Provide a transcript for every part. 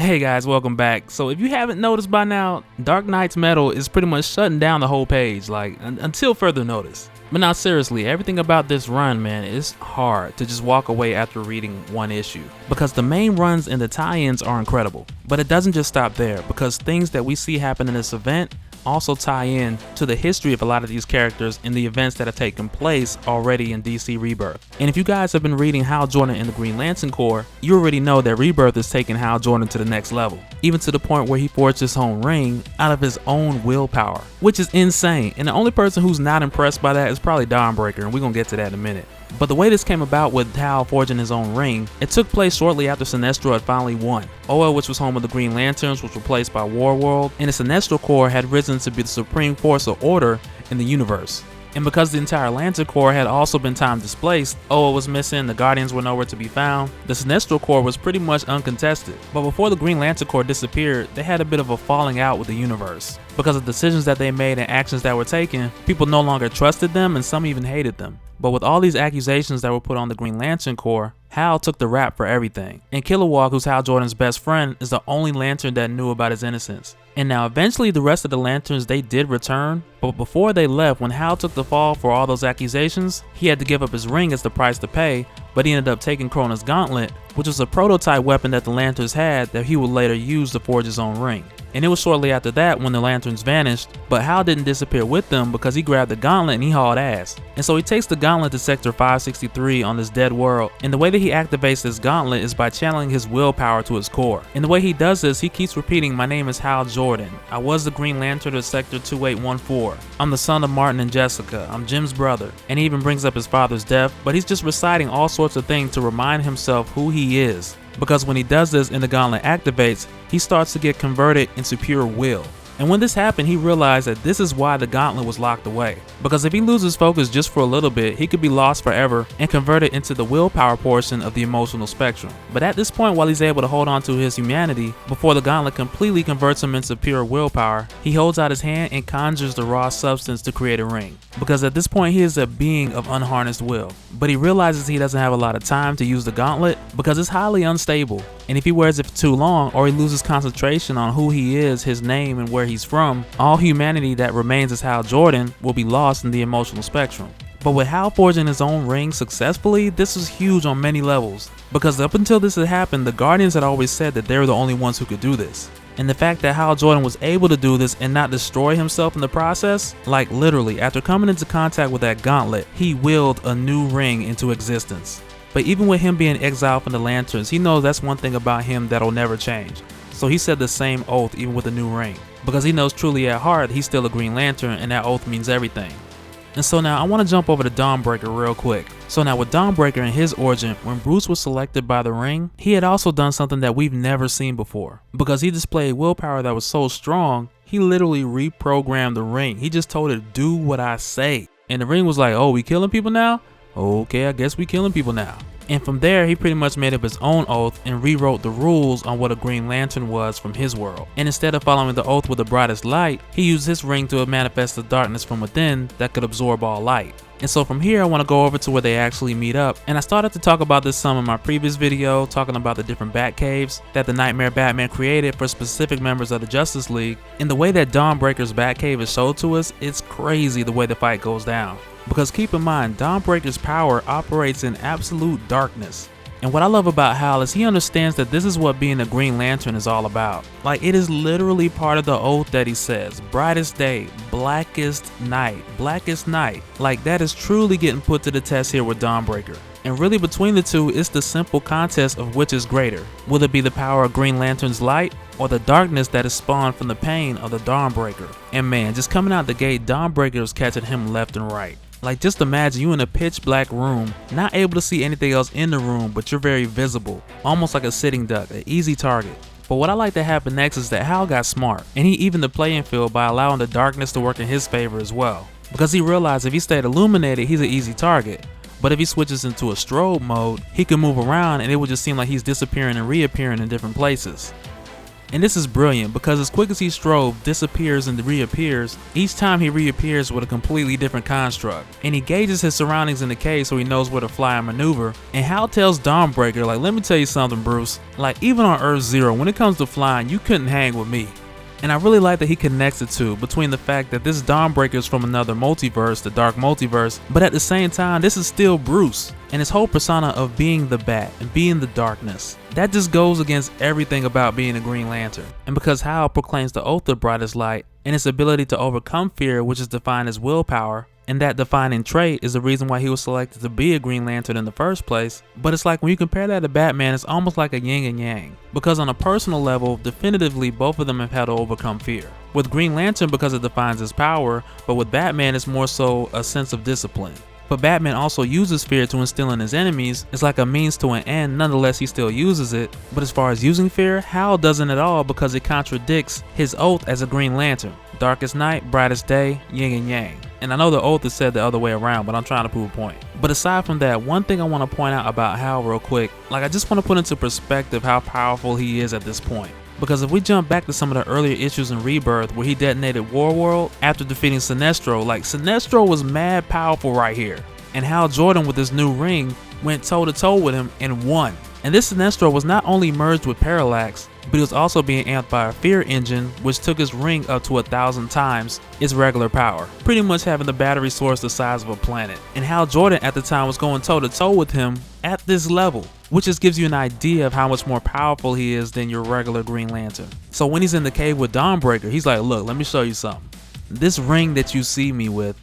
Hey guys, welcome back. So if you haven't noticed by now, Dark Knight's metal is pretty much shutting down the whole page, until further notice. But now seriously, everything about this run, man, it's hard to just walk away after reading one issue. Because the main runs and the tie-ins are incredible. But it doesn't just stop there, because things that we see happen in this event also tie in to the history of a lot of these characters and the events that have taken place already in DC Rebirth. And if you guys have been reading Hal Jordan in the Green Lantern Corps, you already know that Rebirth is taking Hal Jordan to the next level, even to the point where he forged his own ring out of his own willpower, which is insane. And the only person who's not impressed by that is probably Dawnbreaker, and we're gonna get to that in a minute. But the way this came about with Hal forging his own ring, it took place shortly after Sinestro had finally won. Oa, which was home of the Green Lanterns, was replaced by Warworld, and the Sinestro Corps had risen to be the supreme force of order in the universe. And because the entire Lantern Corps had also been time displaced, Oa was missing, the Guardians were nowhere to be found, the Sinestro Corps was pretty much uncontested. But before the Green Lantern Corps disappeared, they had a bit of a falling out with the universe. Because of decisions that they made and actions that were taken, people no longer trusted them and some even hated them. But with all these accusations that were put on the Green Lantern Corps, Hal took the rap for everything. And Kilowog, who's Hal Jordan's best friend, is the only Lantern that knew about his innocence. And now eventually the rest of the Lanterns, they did return, but before they left, when Hal took the fall for all those accusations, he had to give up his ring as the price to pay, but he ended up taking Krona's gauntlet, which was a prototype weapon that the Lanterns had that he would later use to forge his own ring. And it was shortly after that when the Lanterns vanished, but Hal didn't disappear with them because he grabbed the gauntlet and he hauled ass. And so he takes the gauntlet to Sector 563 on this dead world, and the way that he activates this gauntlet is by channeling his willpower to his core. And the way he does this, he keeps repeating, "My name is Hal Jordan. I was the Green Lantern of Sector 2814. I'm the son of Martin and Jessica. I'm Jim's brother." And he even brings up his father's death, but he's just reciting all sorts of things to remind himself who he is. Because when he does this and the gauntlet activates, he starts to get converted into pure will. And when this happened, he realized that this is why the gauntlet was locked away. Because if he loses focus just for a little bit, he could be lost forever and converted into the willpower portion of the emotional spectrum. But at this point, while he's able to hold on to his humanity, before the gauntlet completely converts him into pure willpower, he holds out his hand and conjures the raw substance to create a ring. Because at this point, he is a being of unharnessed will. But he realizes he doesn't have a lot of time to use the gauntlet because it's highly unstable. And if he wears it for too long, or he loses concentration on who he is, his name, and where he's from, all humanity that remains as Hal Jordan will be lost in the emotional spectrum. But with Hal forging his own ring successfully, this was huge on many levels. Because up until this had happened, the Guardians had always said that they were the only ones who could do this. And the fact that Hal Jordan was able to do this and not destroy himself in the process, like literally, after coming into contact with that gauntlet, he willed a new ring into existence. But even with him being exiled from the Lanterns, he knows that's one thing about him that'll never change. So he said the same oath even with a new ring. Because he knows truly at heart he's still a Green Lantern and that oath means everything. And so now I want to jump over to Dawnbreaker real quick. So now with Dawnbreaker and his origin, when Bruce was selected by the ring, he had also done something that we've never seen before. Because he displayed willpower that was so strong, he literally reprogrammed the ring. He just told it, "Do what I say." And the ring was like, "Oh, we killing people now? Okay, I guess we killing people now." And from there, he pretty much made up his own oath and rewrote the rules on what a Green Lantern was from his world. And instead of following the oath with the brightest light, he used his ring to manifest the darkness from within that could absorb all light. And so from here, I want to go over to where they actually meet up. And I started to talk about this some in my previous video, talking about the different bat caves that the Nightmare Batman created for specific members of the Justice League. And the way that Dawnbreaker's bat cave is showed to us, it's crazy the way the fight goes down. Because keep in mind, Dawnbreaker's power operates in absolute darkness. And what I love about Hal is he understands that this is what being a Green Lantern is all about. Like, it is literally part of the oath that he says, brightest day, blackest night, blackest night. Like, that is truly getting put to the test here with Dawnbreaker. And really between the two, it's the simple contest of which is greater. Will it be the power of Green Lantern's light, or the darkness that is spawned from the pain of the Dawnbreaker? And man, just coming out the gate, Dawnbreaker is catching him left and right. Like, just imagine you in a pitch black room, not able to see anything else in the room, but you're very visible, almost like a sitting duck, an easy target. But what I like to happen next is that Hal got smart, and he evened the playing field by allowing the darkness to work in his favor as well. Because he realized if he stayed illuminated, he's an easy target. But if he switches into a strobe mode, he can move around and it would just seem like he's disappearing and reappearing in different places. And this is brilliant because as quick as he strobes, disappears and reappears, each time he reappears with a completely different construct. And he gauges his surroundings in the cave so he knows where to fly and maneuver. And Hal tells Dawnbreaker, like, let me tell you something, Bruce. Like, even on Earth Zero, when it comes to flying, you couldn't hang with me. And I really like that he connects the two between the fact that this Dawnbreaker is from another multiverse, the Dark Multiverse, but at the same time, this is still Bruce and his whole persona of being the Bat and being the darkness. That just goes against everything about being a Green Lantern. And because Hal proclaims the oath of brightest light and its ability to overcome fear, which is defined as willpower, and that defining trait is the reason why he was selected to be a Green Lantern in the first place. But it's like when you compare that to Batman, it's almost like a yin and yang. Because on a personal level, definitively both of them have had to overcome fear. With Green Lantern because it defines his power, but with Batman it's more so a sense of discipline. But Batman also uses fear to instill in his enemies. It's like a means to an end, nonetheless he still uses it. But as far as using fear, Hal doesn't at all because it contradicts his oath as a Green Lantern. Darkest night, brightest day, yin and yang. And I know the oath is said the other way around, but I'm trying to prove a point. But aside from that, one thing I want to point out about Hal real quick, like I just want to put into perspective how powerful he is at this point. Because if we jump back to some of the earlier issues in Rebirth where he detonated Warworld after defeating Sinestro, like Sinestro was mad powerful right here. And Hal Jordan with his new ring went toe to toe with him and won. And this Sinestro was not only merged with Parallax, but he was also being amped by a fear engine which took his ring up to 1,000 times its regular power, pretty much having the battery source the size of a planet. And Hal Jordan at the time was going toe to toe with him at this level, which just gives you an idea of how much more powerful he is than your regular Green Lantern. So when he's in the cave with Dawnbreaker, he's like, look, let me show you something. This ring that you see me with,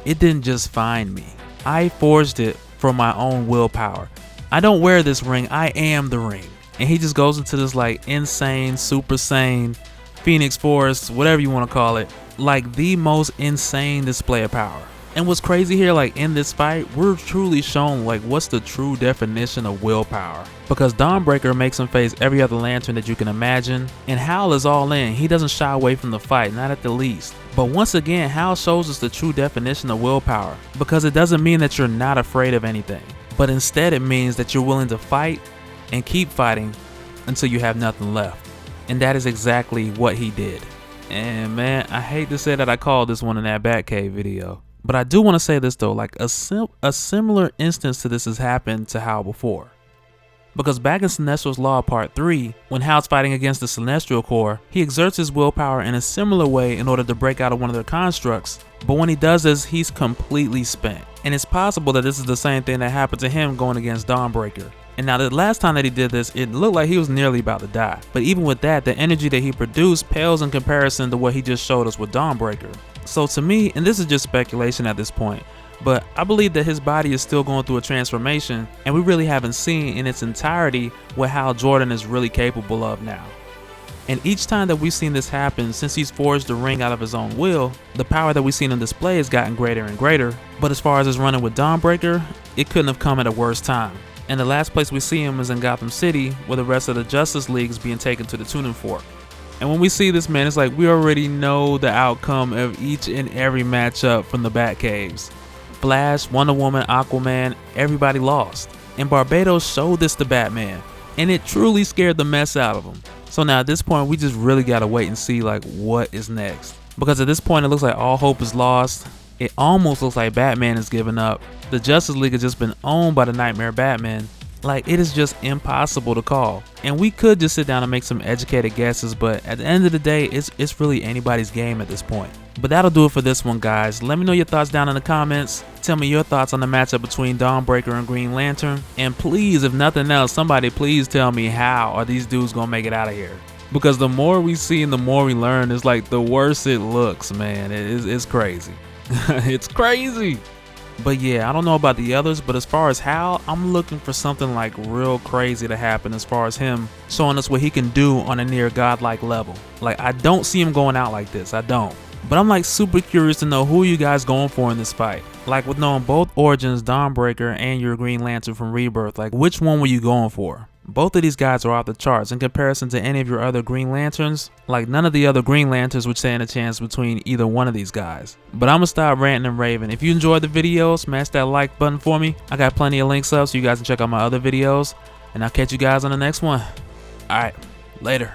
it didn't just find me. I forged it from my own willpower. I don't wear this ring, I am the ring. And he just goes into this like insane, super sane, Phoenix Force, whatever you want to call it, like the most insane display of power. And what's crazy here, like in this fight, we're truly shown like what's the true definition of willpower. Because Dawnbreaker makes him face every other lantern that you can imagine, and Hal is all in. He doesn't shy away from the fight, not at the least. But once again, Hal shows us the true definition of willpower, because it doesn't mean that you're not afraid of anything, but instead it means that you're willing to fight and keep fighting until you have nothing left. And that is exactly what he did. And man, I hate to say that I called this one in that Batcave video, but I do want to say this though, like a similar instance to this has happened to Hal before. Because back in Sinestro's Law Part 3, when Hal's fighting against the Sinestro Corps, he exerts his willpower in a similar way in order to break out of one of their constructs. But when he does this, he's completely spent. And it's possible that this is the same thing that happened to him going against Dawnbreaker. And now the last time that he did this, it looked like he was nearly about to die. But even with that, the energy that he produced pales in comparison to what he just showed us with Dawnbreaker. So to me, and this is just speculation at this point, but I believe that his body is still going through a transformation, and we really haven't seen in its entirety what Hal Jordan is really capable of now. And each time that we've seen this happen since he's forged the ring out of his own will, the power that we've seen on display has gotten greater and greater. But as far as his running with Dawnbreaker, it couldn't have come at a worse time. And the last place we see him is in Gotham City, where the rest of the Justice League is being taken to the tuning fork. And when we see this, man, it's like we already know the outcome of each and every matchup from the Batcaves. Flash, Wonder Woman, Aquaman, everybody lost. And Barbados showed this to Batman, and it truly scared the mess out of him. So now at this point, we just really gotta wait and see like what is next. Because at this point, it looks like all hope is lost. It almost looks like Batman is giving up. The Justice League has just been owned by the Nightmare Batman. Like, it is just impossible to call. And we could just sit down and make some educated guesses, but at the end of the day, it's really anybody's game at this point. But that'll do it for this one, guys. Let me know your thoughts down in the comments. Tell me your thoughts on the matchup between Dawnbreaker and Green Lantern. And please, if nothing else, somebody please tell me how are these dudes gonna make it out of here. Because the more we see and the more we learn, it's like the worse it looks, man. It's crazy. It's crazy. But yeah, I don't know about the others, but as far as Hal, I'm looking for something like real crazy to happen as far as him showing us what he can do on a near godlike level. Like, I don't see him going out like this, I don't. But I'm like super curious to know who you guys going for in this fight. Like, with knowing both origins, Dawnbreaker and your Green Lantern from Rebirth, like which one were you going for? Both of these guys are off the charts in comparison to any of your other Green Lanterns. Like, none of the other Green Lanterns would stand a chance between either one of these guys. But I'm gonna stop ranting and raving. If you enjoyed the video, smash that like button for me. I got plenty of links up so you guys can check out my other videos. And I'll catch you guys on the next one. Alright, later.